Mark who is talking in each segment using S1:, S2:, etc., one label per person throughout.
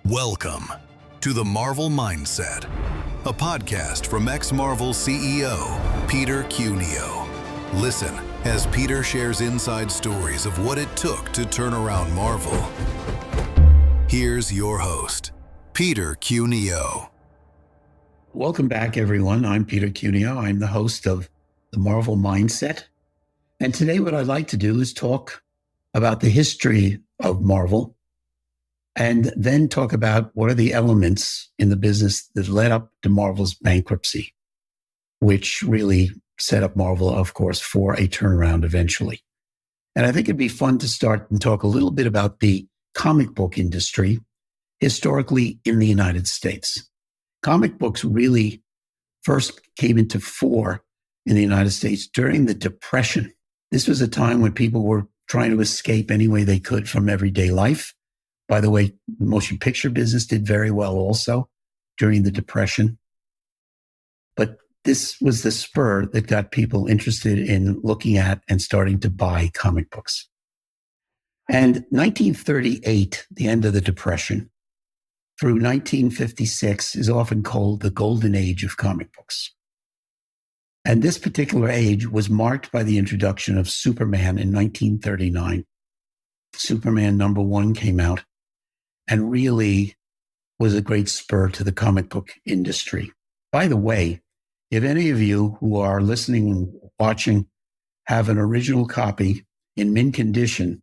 S1: Welcome to the Marvel Mindset, a podcast from ex-Marvel CEO Peter Cuneo. Listen as Peter shares inside stories of what it took to turn around Marvel. Here's your host, Peter Cuneo.
S2: Welcome back, everyone. I'm Peter Cuneo. I'm the host of the Marvel Mindset. And today what I'd like to do is talk about the history of Marvel and then talk about what are the elements in the business that led up to Marvel's bankruptcy, which really set up Marvel, of course, for a turnaround eventually. And I think it'd be fun to start and talk a little bit about the comic book industry historically in the United States. Comic books really first came into fore in the United States during the Depression. This was a time when people were trying to escape any way they could from everyday life. By the way, the motion picture business did very well also during the Depression. But this was the spur that got people interested in looking at and starting to buy comic books. And 1938, the end of the Depression, through 1956 is often called the golden age of comic books. And this particular age was marked by the introduction of Superman in 1939. Superman #1 came out and really was a great spur to the comic book industry. By the way, if any of you who are listening and watching have an original copy in mint condition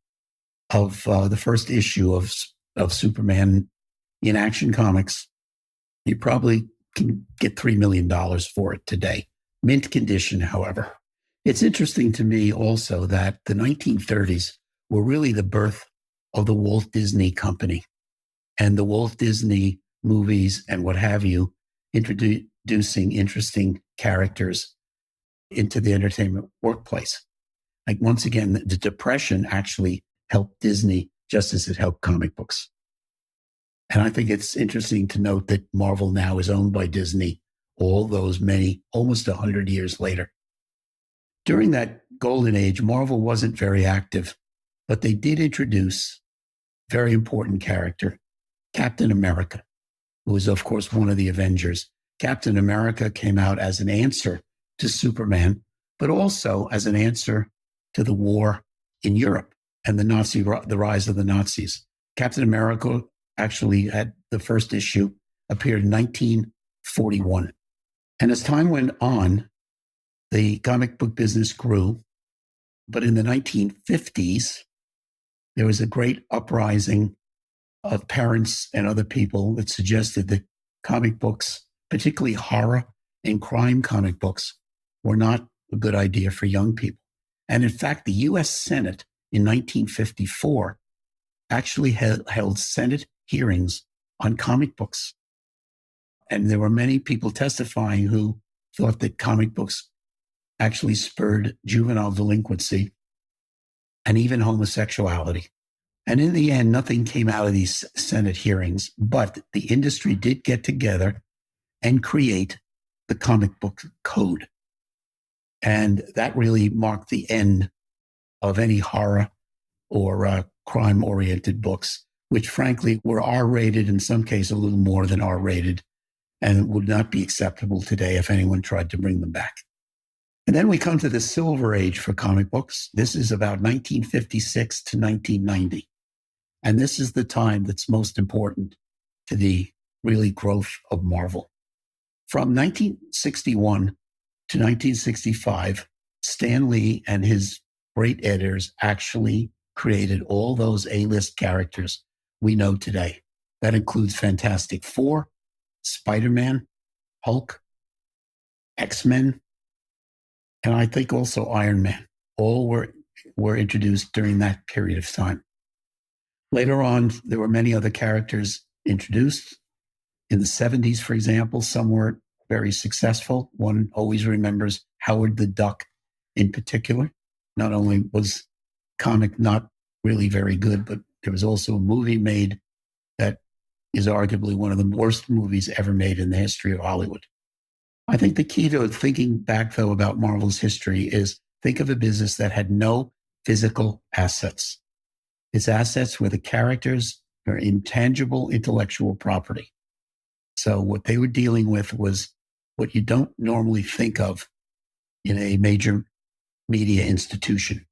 S2: of the first issue of Superman in Action Comics, you probably can get $3 million for it today. Mint condition, however. It's interesting to me also that the 1930s were really the birth of the Walt Disney Company and the Walt Disney movies and what have you, introducing interesting characters into the entertainment workplace. Like once again, the Depression actually helped Disney just as it helped comic books. And I think it's interesting to note that Marvel now is owned by Disney all those many, almost 100 years later. During that golden age, Marvel wasn't very active, but they did introduce a very important character, Captain America, who was, of course, one of the Avengers. Captain America came out as an answer to Superman, but also as an answer to the war in Europe and the rise of the Nazis. Captain America actually had the first issue, appeared in 1941. And as time went on, the comic book business grew. But in the 1950s, there was a great uprising of parents and other people that suggested that comic books, particularly horror and crime comic books, were not a good idea for young people. And in fact, the U.S. Senate in 1954 actually held Senate hearings on comic books. And there were many people testifying who thought that comic books actually spurred juvenile delinquency and even homosexuality. And in the end, nothing came out of these Senate hearings, but the industry did get together and create the comic book code. And that really marked the end of any horror or crime-oriented books, which frankly were R-rated, in some cases a little more than R-rated, and would not be acceptable today if anyone tried to bring them back. And then we come to the Silver Age for comic books. This is about 1956 to 1990. And this is the time that's most important to the really growth of Marvel. From 1961 to 1965, Stan Lee and his great editors actually created all those A-list characters we know today. That includes Fantastic Four, Spider-Man, Hulk, X-Men, and I think also Iron Man. All were introduced during that period of time. Later on, there were many other characters introduced. In the 70s, for example, some were very successful. One always remembers Howard the Duck in particular. Not only was comic not really very good, but there was also a movie made that is arguably one of the worst movies ever made in the history of Hollywood. I think the key to thinking back, though, about Marvel's history is think of a business that had no physical assets. Its assets were the characters, or intangible intellectual property. So what they were dealing with was what you don't normally think of in a major media institution.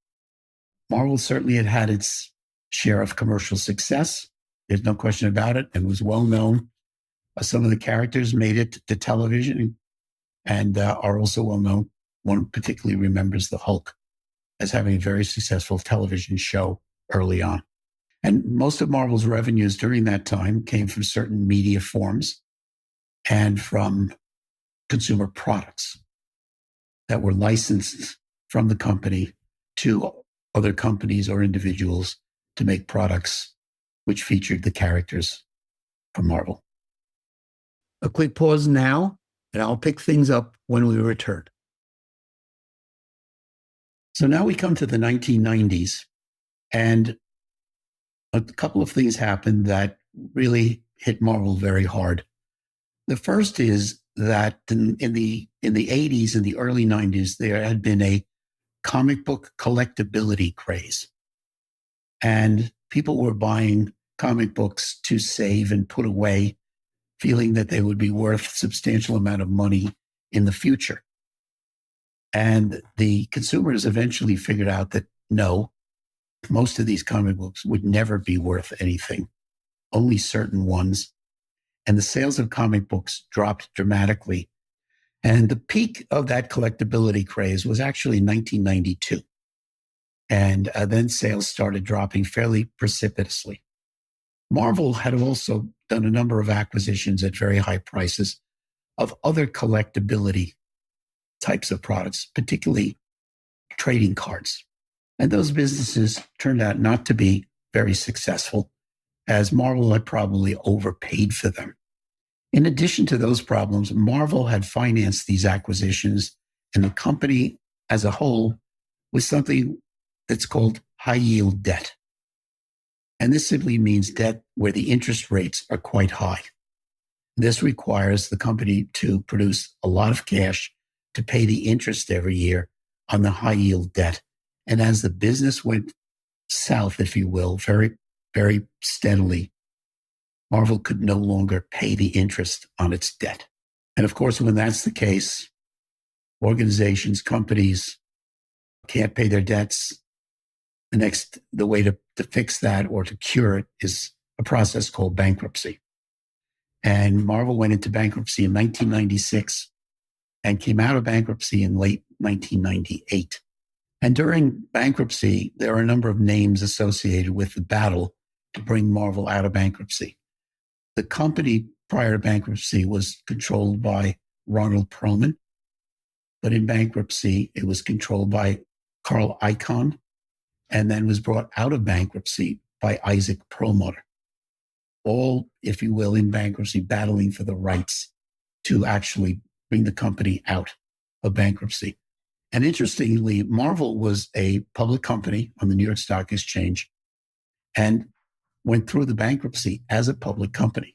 S2: Marvel certainly had its share of commercial success. There's no question about it. It was well known. Some of the characters made it to television and are also well known. One particularly remembers the Hulk as having a very successful television show early on. And most of Marvel's revenues during that time came from certain media forms and from consumer products that were licensed from the company to other companies or individuals to make products which featured the characters from Marvel. A quick pause now, and I'll pick things up when we return. So now we come to the 1990s, and a couple of things happened that really hit Marvel very hard. The first is that in the 80s and the early 90s, there had been a comic book collectibility craze. And people were buying comic books to save and put away, feeling that they would be worth a substantial amount of money in the future. And the consumers eventually figured out that no, most of these comic books would never be worth anything, only certain ones. And the sales of comic books dropped dramatically. And the peak of that collectibility craze was actually 1992. And then sales started dropping fairly precipitously. Marvel had also done a number of acquisitions at very high prices of other collectability types of products, particularly trading cards. And those businesses turned out not to be very successful, as Marvel had probably overpaid for them. In addition to those problems, Marvel had financed these acquisitions, and the company as a whole was something that's called high-yield debt. And this simply means debt where the interest rates are quite high. This requires the company to produce a lot of cash to pay the interest every year on the high-yield debt. And as the business went south, if you will, very, very steadily, Marvel could no longer pay the interest on its debt. And of course, when that's the case, organizations, companies can't pay their debts. The way to fix that or to cure it is a process called bankruptcy. And Marvel went into bankruptcy in 1996 and came out of bankruptcy in late 1998. And during bankruptcy, there are a number of names associated with the battle to bring Marvel out of bankruptcy. The company prior to bankruptcy was controlled by Ronald Perelman, but in bankruptcy, it was controlled by Icahn, and then was brought out of bankruptcy by Isaac Perlmutter. All, if you will, in bankruptcy, battling for the rights to actually bring the company out of bankruptcy. And interestingly, Marvel was a public company on the New York Stock Exchange and went through the bankruptcy as a public company.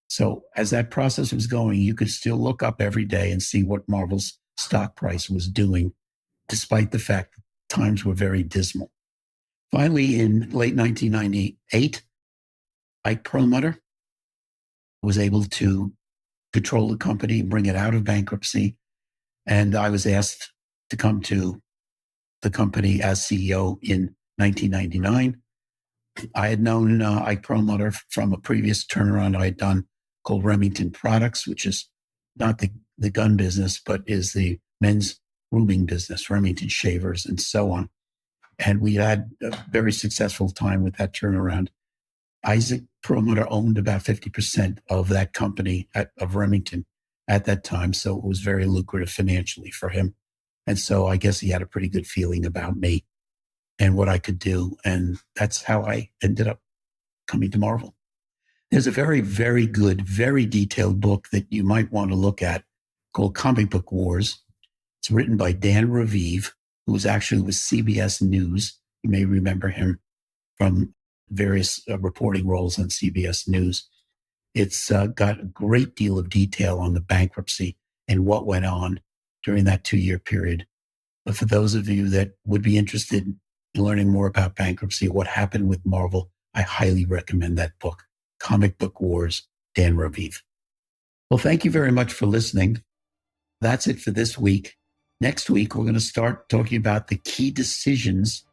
S2: So as that process was going, you could still look up every day and see what Marvel's stock price was doing, despite the fact that times were very dismal. Finally, in late 1998, Ike Perlmutter was able to control the company, bring it out of bankruptcy. And I was asked to come to the company as CEO in 1999. I had known Ike Perlmutter from a previous turnaround I had done called Remington Products, which is not the gun business, but is the men's grooming business, Remington shavers and so on. And we had a very successful time with that turnaround. Isaac Perlmutter owned about 50% of that company of Remington at that time. So it was very lucrative financially for him. And so I guess he had a pretty good feeling about me and what I could do. And that's how I ended up coming to Marvel. There's a very, very good, very detailed book that you might want to look at called Comic Book Wars. It's written by Dan Raviv, who was actually with CBS News. You may remember him from various reporting roles on CBS News. It's got a great deal of detail on the bankruptcy and what went on during that 2-year period. But for those of you that would be interested in learning more about bankruptcy, what happened with Marvel, I highly recommend that book, Comic Book Wars, Dan Raviv. Well, thank you very much for listening. That's it for this week. Next week, we're going to start talking about the key decisions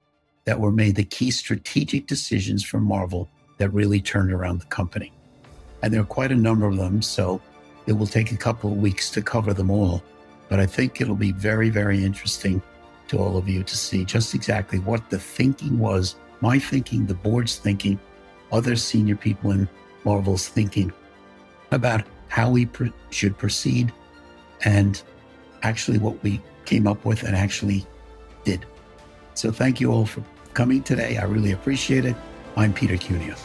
S2: that were made, the key strategic decisions from Marvel that really turned around the company. And there are quite a number of them, so it will take a couple of weeks to cover them all. But I think it'll be very, very interesting to all of you to see just exactly what the thinking was, my thinking, the board's thinking, other senior people in Marvel's thinking about how we should proceed and actually what we came up with and actually did. So thank you all for coming today. I really appreciate it. I'm Peter Cuneo.